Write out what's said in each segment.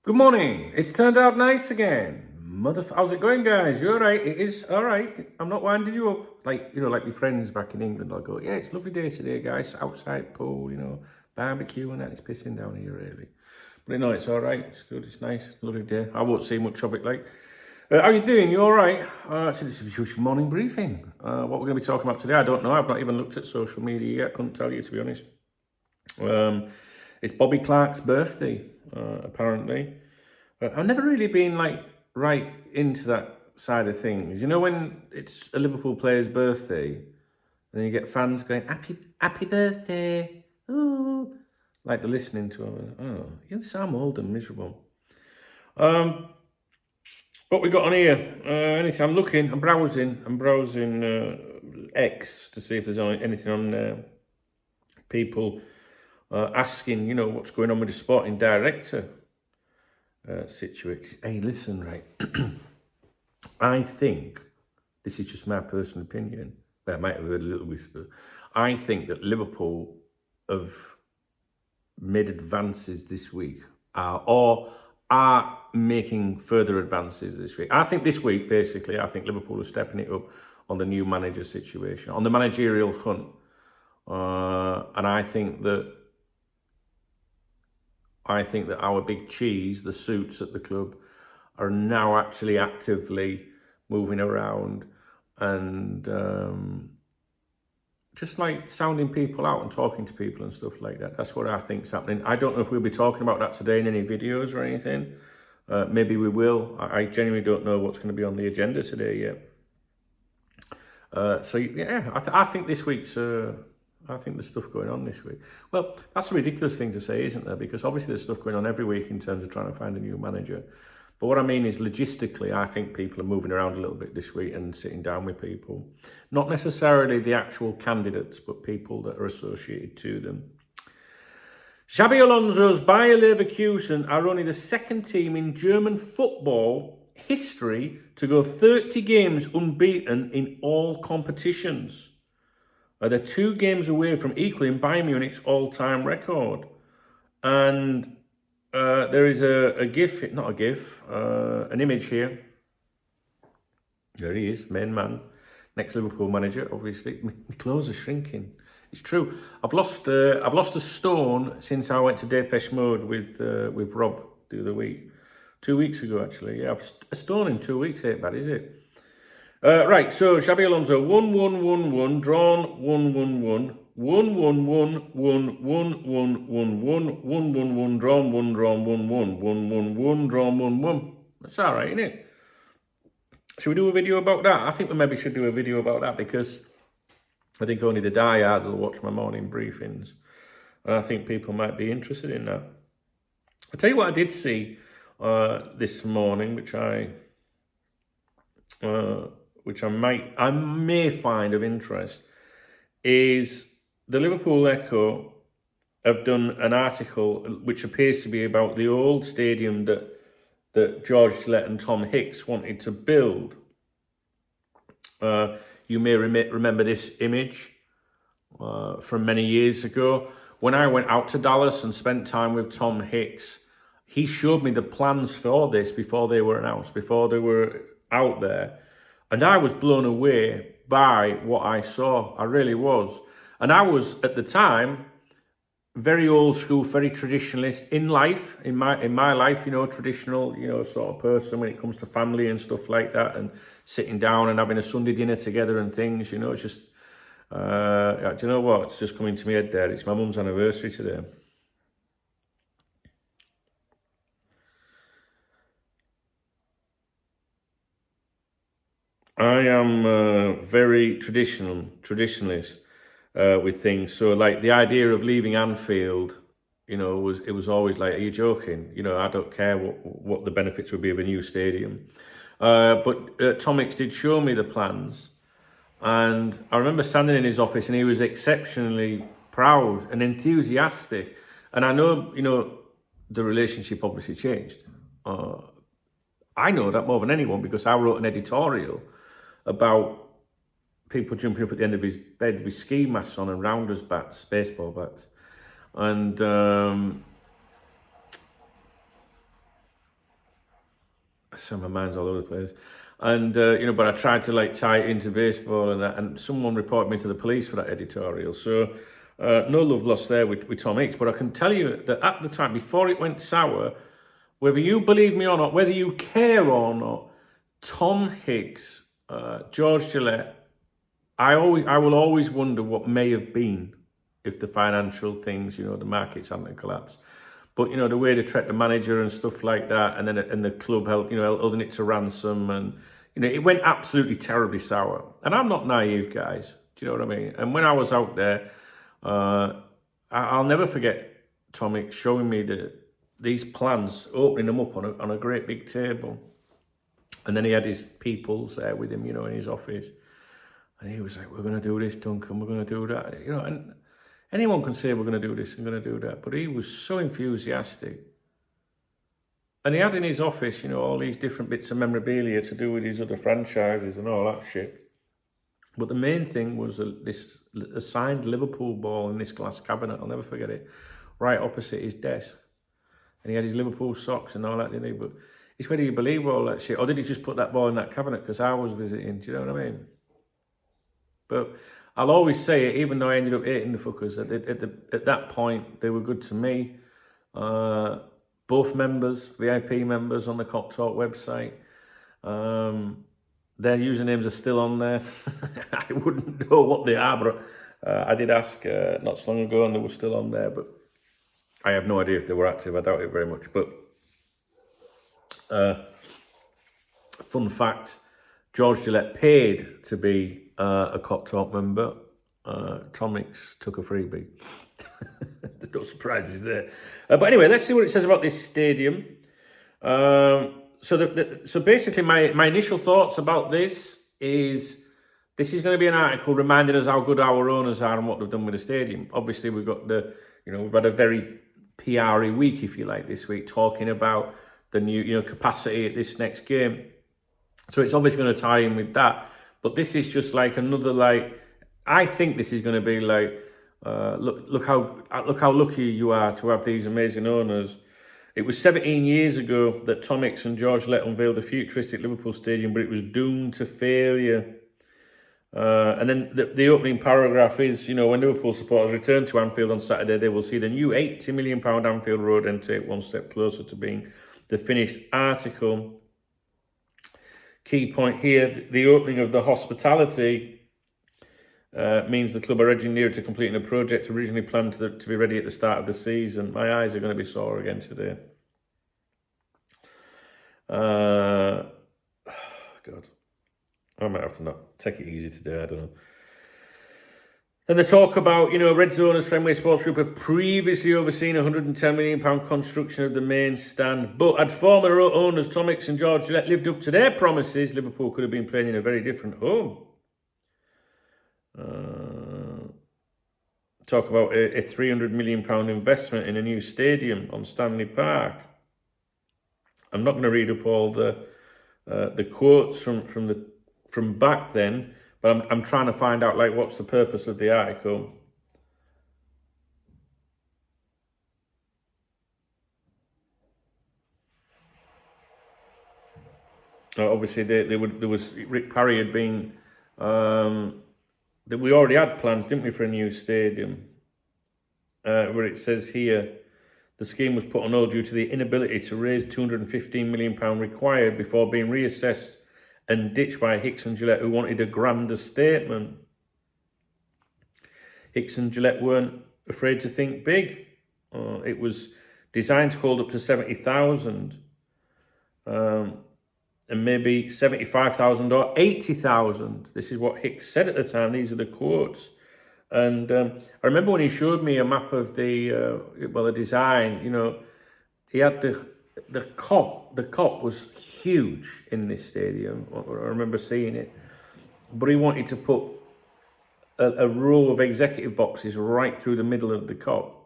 Good morning. It's turned out nice again. How's it going, guys? You all right? It is all right. I'm not winding you up. Like my friends back in England, I'll go, yeah, it's a lovely day today, guys. Outside pool, barbecue and that. It's pissing down here, really. But it's all right. It's good. It's nice. Lovely day. I won't see much of it, like. How you doing? You all right? So this is your morning briefing. What we're going to be talking about today, I don't know. I've not even looked at social media yet. Couldn't tell you, to be honest. It's Bobby Clark's birthday, apparently. I've never really been right into that side of things. You know, when it's a Liverpool player's birthday, and then you get fans going, happy birthday, oh, like they're listening to him. Oh, yes, I'm old and miserable. What we got on here? Anything? I'm browsing X to see if there's anything on there. People asking, what's going on with the sporting director situation. Hey, listen, right. I think, this is just my personal opinion, but I might have heard a little whisper. I think that Liverpool have made advances this week, or are making further advances this week. I think this week, basically, I think Liverpool are stepping it up on the new manager situation, on the managerial hunt. And I think that our big cheese, the suits at the club, are now actually actively moving around and just like sounding people out and talking to people and stuff like that. That's what I think is happening. I don't know if we'll be talking about that today in any videos or anything. Maybe we will. I genuinely don't know what's going to be on the agenda today yet. So yeah, I think this week's... I think there's stuff going on this week. Well, that's a ridiculous thing to say, isn't there? Because obviously there's stuff going on every week in terms of trying to find a new manager. But what I mean is logistically, I think people are moving around a little bit this week and sitting down with people. Not necessarily the actual candidates, but people that are associated to them. Xabi Alonso's Bayer Leverkusen are only the second team in German football history to go 30 games unbeaten in all competitions. They're 2 games away from equaling Bayern Munich's all-time record. And there is an image here. There he is, main man, next Liverpool manager, obviously. My clothes are shrinking. It's true. I've lost a stone since I went to Depeche Mode with Rob the other week. 2 weeks ago, actually. Yeah, a stone in 2 weeks ain't bad, is it? Right, so Xabi Alonso, 1-1-1-1, drawn 1-1-1, 1-1-1, 1-1-1-1-1, 1-1-1, drawn 1, drawn 1-1, 1-1-1, drawn 1-1. That's all right, isn't it? Should we do a video about that? I think we maybe should do a video about that because I think only the diehards will watch my morning briefings. And I think people might be interested in that. I'll tell you what I did see this morning, which I may find of interest, is the Liverpool Echo have done an article which appears to be about the old stadium that George Gillett and Tom Hicks wanted to build. You may remember this image from many years ago. When I went out to Dallas and spent time with Tom Hicks, he showed me the plans for this before they were announced, before they were out there. And I was blown away by what I saw. I really was. And I was, at the time, very old school, very traditionalist in life, in my life, traditional, sort of person when it comes to family and stuff like that, and sitting down and having a Sunday dinner together and things, it's just, do you know what? It's just coming to my head there. It's my mum's anniversary today. I am very traditionalist with things. So like the idea of leaving Anfield, it was always like, are you joking? I don't care what the benefits would be of a new stadium. But Tom Hicks did show me the plans. And I remember standing in his office and he was exceptionally proud and enthusiastic. And I know, the relationship obviously changed. I know that more than anyone because I wrote an editorial about people jumping up at the end of his bed with ski masks on and rounders bats, baseball bats. And So my mind's all over the place. And, you know, but I tried to like tie it into baseball and that, and someone reported me to the police for that editorial. So no love lost there with Tom Hicks. But I can tell you that at the time, before it went sour, whether you believe me or not, whether you care or not, Tom Hicks, George Gillette, I will always wonder what may have been if the financial things, you know, the markets hadn't collapsed. But, you know, the way they treat the manager and stuff like that, and then and the club held, you know, holding it to ransom, and, you know, it went absolutely terribly sour. And I'm not naive, guys. Do you know what I mean? And when I was out there, I'll never forget Tom Hicks showing me these plans, opening them up on a great big table. And then he had his peoples there with him, you know, in his office. And he was like, we're going to do this, Duncan, we're going to do that. You know, and anyone can say we're going to do this and going to do that. But he was so enthusiastic. And he had in his office, you know, all these different bits of memorabilia to do with his other franchises and all that shit. But the main thing was a signed Liverpool ball in this glass cabinet. I'll never forget it. Right opposite his desk. And he had his Liverpool socks and all that, didn't he? But it's whether you believe all that shit, or did he just put that ball in that cabinet because I was visiting? Do you know what I mean? But I'll always say it, even though I ended up hating the fuckers, at that point, they were good to me. Both members, VIP members on the Cop Talk website, their usernames are still on there. I wouldn't know what they are, but I did ask not so long ago and they were still on there, but I have no idea if they were active. I doubt it very much. But fun fact, George Gillette paid to be a Cop Talk member. Tom Hicks took a freebie. There's no surprises there. But anyway, let's see what it says about this stadium. So basically my initial thoughts about this is going to be an article reminding us how good our owners are and what they've done with the stadium. Obviously, we've got we've had a very PR-y week, if you like, this week, talking about the new, you know, capacity at this next game. So it's obviously going to tie in with that. But this is just like another, like, I think this is going to be like, look how lucky you are to have these amazing owners. It was 17 years ago that Tom Hicks and George Gillette unveiled a futuristic Liverpool stadium, but it was doomed to failure. And then the opening paragraph is, you know, when Liverpool supporters return to Anfield on Saturday, they will see the new £80 million Anfield Road and take one step closer to being the finished article. Key point here, the opening of the hospitality means the club are edging nearer to completing a project originally planned to be ready at the start of the season. My eyes are going to be sore again today. God. I might have to not take it easy today, I don't know. Then they talk about, you know, Reds owners Fenway Sports Group had previously overseen a £110 million construction of the main stand, but had former owners Tom Hicks and George Gillette lived up to their promises, Liverpool could have been playing in a very different home. Talk about a £300 million investment in a new stadium on Stanley Park. I'm not going to read up all the quotes from back then, but I'm trying to find out, like, what's the purpose of the article. Obviously, there was Rick Parry had been. That we already had plans, didn't we, for a new stadium? Where it says here, the scheme was put on hold due to the inability to raise £215 million required before being reassessed and ditched by Hicks and Gillette, who wanted a grander statement. Hicks and Gillette weren't afraid to think big. It was designed to hold up to 70,000. And maybe 75,000 or 80,000. This is what Hicks said at the time. These are the quotes. And I remember when he showed me a map of the design, you know, he had the cop. The cop was huge in this stadium. I remember seeing it. But he wanted to put a row of executive boxes right through the middle of the cop.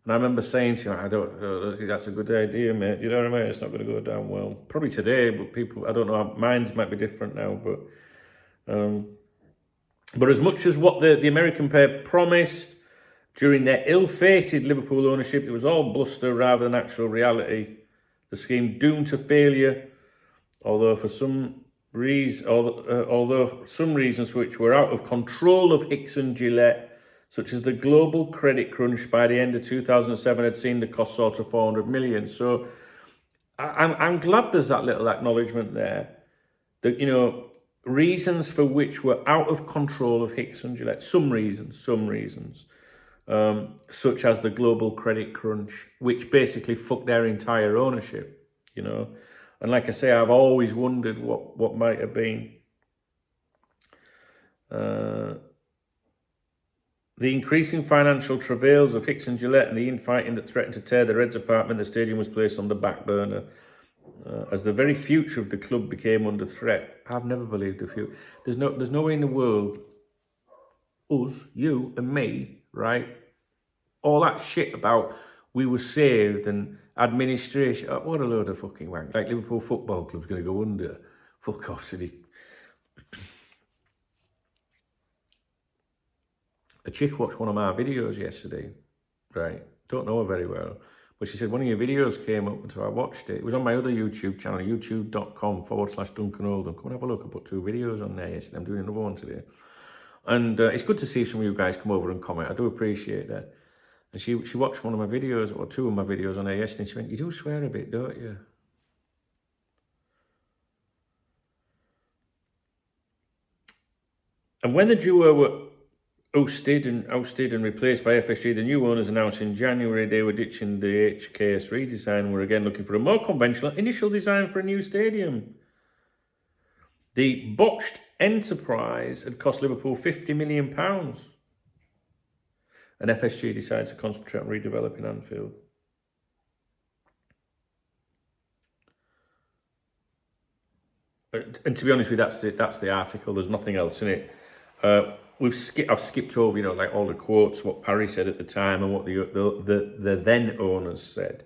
And I remember saying to him, I don't think that's a good idea, mate. You know what I mean? It's not going to go down well. Probably today, but people, I don't know, minds might be different now. But as much as what the American pair promised during their ill-fated Liverpool ownership, it was all bluster rather than actual reality. The scheme doomed to failure although some reasons which were out of control of Hicks and Gillette, such as the global credit crunch by the end of 2007 had seen the cost sort of 400 million. So I'm glad there's that little acknowledgement there that, you know, reasons for which were out of control of Hicks and Gillette, some reasons, such as the global credit crunch, which basically fucked their entire ownership, you know. And like I say, I've always wondered what might have been. The increasing financial travails of Hicks and Gillette and the infighting that threatened to tear the Reds apart meant the stadium was placed on the back burner. As the very future of the club became under threat. I've never believed the future. There's no way in the world, us, you and me, right? All that shit about we were saved and administration. Oh, what a load of fucking wank. Like Liverpool Football Club's going to go under. Fuck off, City. A chick watched one of my videos yesterday, right? Don't know her very well. But she said one of your videos came up, and so I watched it. It was on my other YouTube channel, youtube.com/Duncan Oldham. Come and have a look. I put 2 videos on there yesterday. I'm doing another one today. And it's good to see some of you guys come over and comment. I do appreciate that. And she watched one of my videos, or 2 of my videos on there yesterday, and she went, "You do swear a bit, don't you?" And when the duo were ousted and replaced by FSG, the new owners announced in January they were ditching the HKS redesign and were again looking for a more conventional initial design for a new stadium. The botched enterprise had cost Liverpool £50 million, and FSG decided to concentrate on redeveloping Anfield. And to be honest with you, that's the article. There's nothing else in it. I've skipped over, you know, like all the quotes, what Parry said at the time and what the then owners said.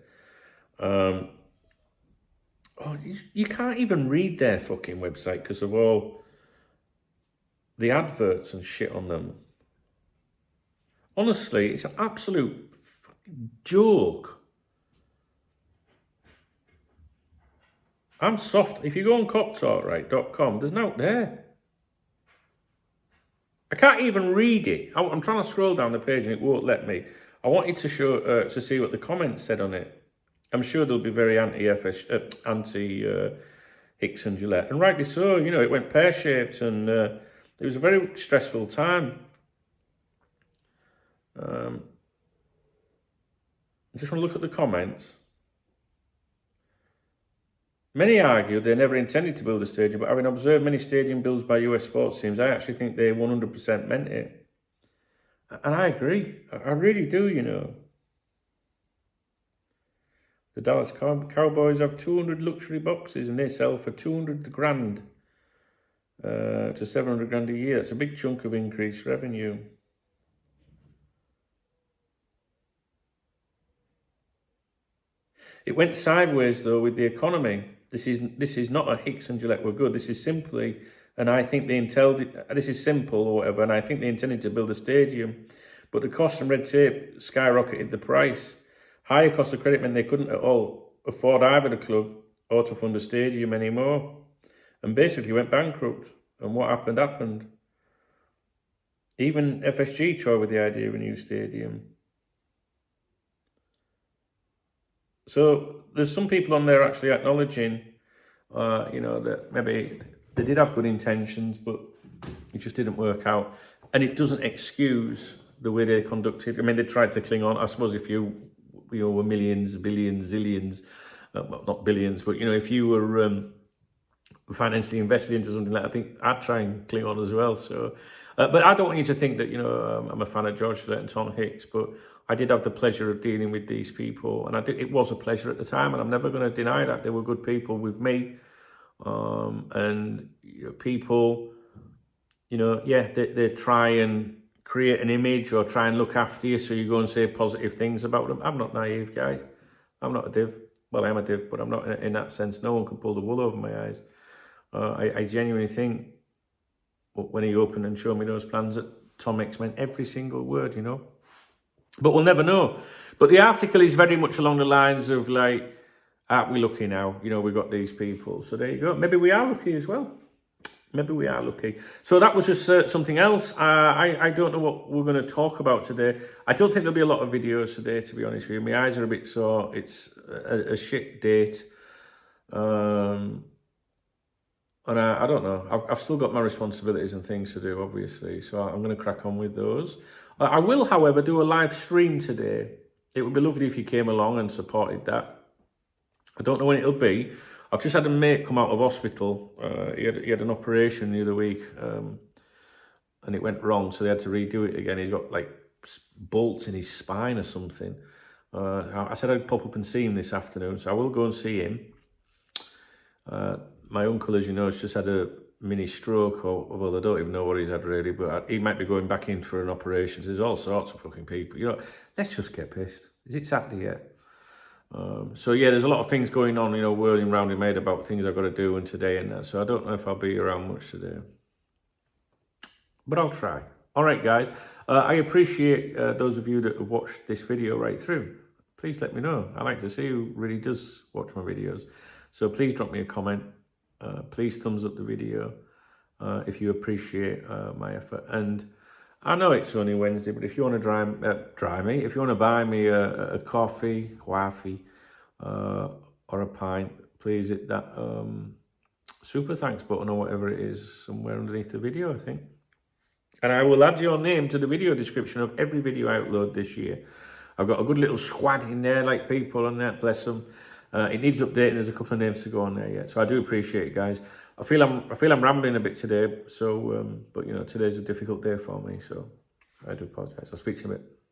You can't even read their fucking website because of all the adverts and shit on them. Honestly, it's an absolute joke. I'm soft. If you go on coptalk.com, there's no there. I can't even read it. I'm trying to scroll down the page and it won't let me. I wanted to show to see what the comments said on it. I'm sure they'll be very anti-Hicks and Gillette, and rightly so. You know, it went pear-shaped, and it was a very stressful time. I just want to look at the comments. Many argued they never intended to build a stadium, but having observed many stadium builds by US sports teams, I actually think they 100% meant it. And I agree. I really do, you know. The Dallas Cowboys have 200 luxury boxes and they sell for 200 grand to 700 grand a year. That's a big chunk of increased revenue. It went sideways though with the economy. This is not a Hicks and Gillette were good. This is simply, and I think they intended, this is simple or whatever, and I think they intended to build a stadium, but the cost and red tape skyrocketed the price. Higher cost of credit meant they couldn't at all afford either the club or to fund a stadium anymore, and basically went bankrupt. And what happened. Even FSG toyed with the idea of a new stadium. So there's some people on there actually acknowledging, you know, that maybe they did have good intentions, but it just didn't work out. And it doesn't excuse the way they conducted. I mean, they tried to cling on. I suppose if you know, were millions, billions, zillions, well, not billions, but, you know, if you were financially invested into something like that, I think I'd try and cling on as well. So, but I don't want you to think that, you know, I'm a fan of George Gillette and Tom Hicks, but I did have the pleasure of dealing with these people, and it was a pleasure at the time, and I'm never going to deny that. They were good people with me, and you know, people, you know, yeah, they try and create an image or try and look after you, so you go and say positive things about them. I'm not naive, guys. I'm not a div. Well, I am a div, but I'm not in that sense. No one can pull the wool over my eyes. I genuinely think when he opened and showed me those plans that Tom Hicks meant every single word, you know. But we'll never know. But the article is very much along the lines of like, aren't we lucky now? You know, we've got these people. So there you go. Maybe we are lucky as well. Maybe we are lucky. So that was just something else. I don't know what we're going to talk about today. I don't think there'll be a lot of videos today, to be honest with you. My eyes are a bit sore. It's a shit date. And I don't know. I've still got my responsibilities and things to do, obviously. So I'm going to crack on with those. I will, however, do a live stream today. It would be lovely if you came along and supported that. I don't know when it'll be. I've just had a mate come out of hospital. He had an operation the other week, and it went wrong, so they had to redo it again. He's got like bolts in his spine or something. I said I'd pop up and see him this afternoon, so I will go and see him. My uncle, as you know, has just had a mini stroke, or well, I don't even know what he's had really, but he might be going back in for an operation. So there's all sorts of fucking people. You know, let's just get pissed. Is it Saturday yet? So yeah, there's a lot of things going on, you know, whirling round in my head about things I've got to do and today and that. So I don't know if I'll be around much today, but I'll try. All right, guys. I appreciate those of you that have watched this video right through. Please let me know. I like to see who really does watch my videos. So please drop me a comment. Please thumbs up the video if you appreciate my effort. And I know it's only Wednesday, but if you want to if you want to buy me a coffee, or a pint, please hit that super thanks button or whatever it is somewhere underneath the video, I think. And I will add your name to the video description of every video I upload this year. I've got a good little squad in there, like people on there, bless them. It needs updating. There's a couple of names to go on there yet, so I do appreciate it, guys. I feel I'm rambling a bit today, so but you know, today's a difficult day for me, so I do apologise. I'll speak to you in a bit.